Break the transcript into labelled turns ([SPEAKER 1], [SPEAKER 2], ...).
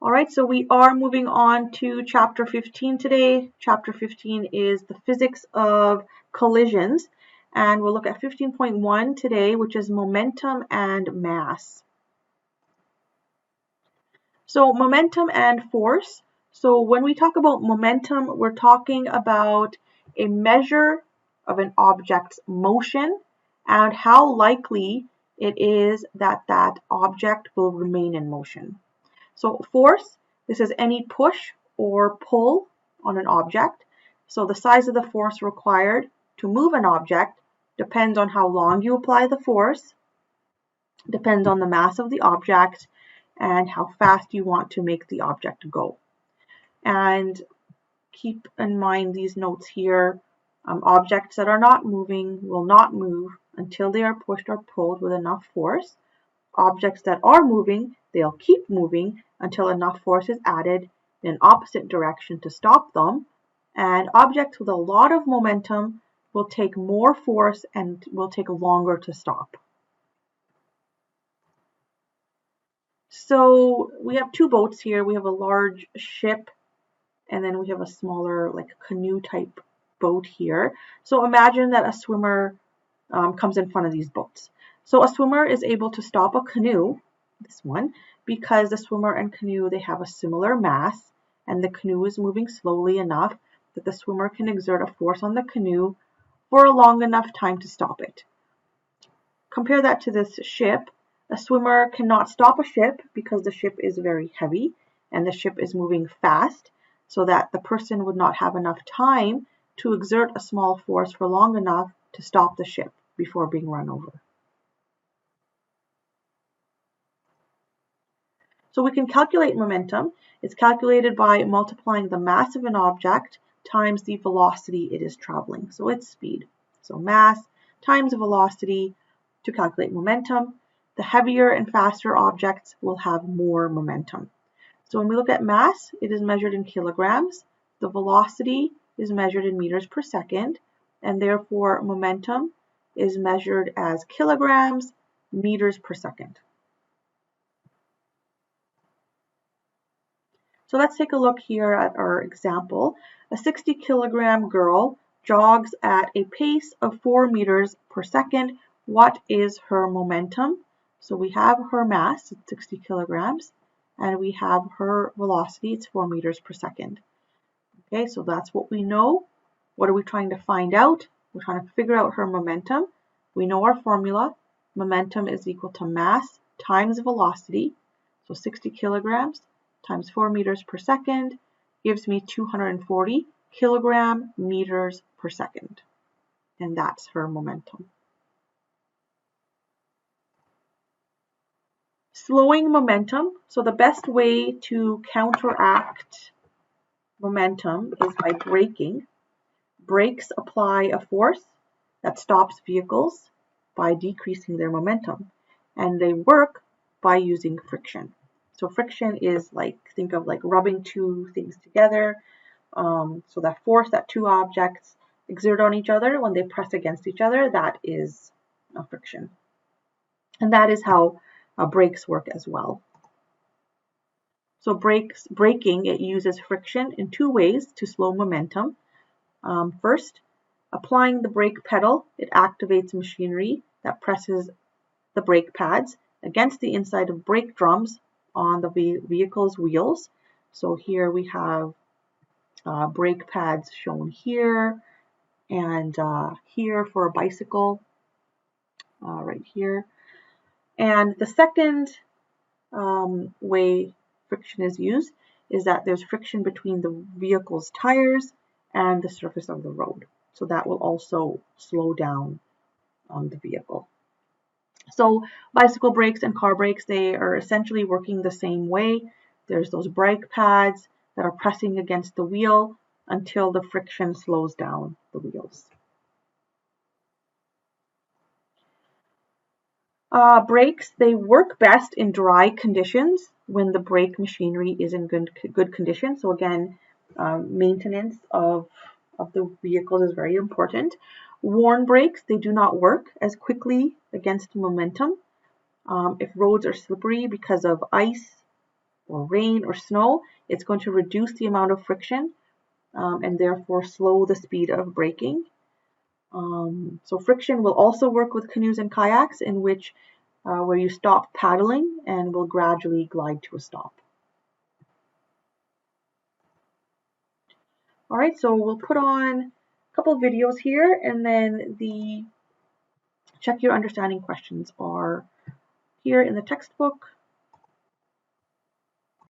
[SPEAKER 1] All right, so we are moving on to chapter 15 today. Chapter 15 is the physics of collisions, and we'll look at 15.1 today, which is momentum and mass. So momentum and force. So when we talk about momentum, we're talking about a measure of an object's motion and how likely it is that that object will remain in motion. So force, this is any push or pull on an object. So the size of the force required to move an object depends on how long you apply the force, depends on the mass of the object, and how fast you want to make the object go. And keep in mind these notes here. Objects that are not moving will not move until they are pushed or pulled with enough force. Objects that are moving, they'll keep moving until enough force is added in an opposite direction to stop them. And objects with a lot of momentum will take more force and will take longer to stop. So we have two boats here. We have a large ship and then we have a smaller like canoe type boat here. So imagine that a swimmer comes in front of these boats. So a swimmer is able to stop a canoe, this one, because the swimmer and canoe, they have a similar mass and the canoe is moving slowly enough that the swimmer can exert a force on the canoe for a long enough time to stop it. Compare that to this ship. A swimmer cannot stop a ship because the ship is very heavy and the ship is moving fast, so that the person would not have enough time to exert a small force for long enough to stop the ship before being run over. So we can calculate momentum. It's calculated by multiplying the mass of an object times the velocity it is traveling, so its speed. So mass times velocity to calculate momentum. The heavier and faster objects will have more momentum. So when we look at mass, it is measured in kilograms. The velocity is measured in meters per second, and therefore momentum is measured as kilograms, meters per second. So let's take a look here at our example. A 60-kilogram girl jogs at a pace of 4 meters per second. What is her momentum? So we have her mass, it's 60 kilograms, and we have her velocity, it's 4 meters per second. Okay, so that's what we know. What are we trying to find out? We're trying to figure out her momentum. We know our formula. Momentum is equal to mass times velocity. So 60 kilograms times 4 meters per second gives me 240 kilogram meters per second. And that's her momentum. Slowing momentum. So the best way to counteract momentum is by braking. Brakes apply a force that stops vehicles by decreasing their momentum, and they work by using friction. So friction is like, think of like rubbing two things together. So that force that two objects exert on each other when they press against each other, that is friction. And that is how brakes work as well. So braking, it uses friction in two ways to slow momentum. First, applying the brake pedal, it activates machinery that presses the brake pads against the inside of brake drums on the vehicle's wheels. So here we have brake pads shown here and here for a bicycle, right here. And the second way friction is used is that there's friction between the vehicle's tires and the surface of the road. So that will also slow down the vehicle. So bicycle brakes and car brakes, they are essentially working the same way. There's those brake pads that are pressing against the wheel until the friction slows down the wheels. Brakes, they work best in dry conditions when the brake machinery is in good condition. So again, maintenance of the vehicles is very important. Worn brakes, they do not work as quickly against momentum. If roads are slippery because of ice or rain or snow, it's going to reduce the amount of friction and therefore slow the speed of braking. So friction will also work with canoes and kayaks, in which where you stop paddling and will gradually glide to a stop. All right, so we'll put on a couple videos here, and then the check your understanding questions are here in the textbook.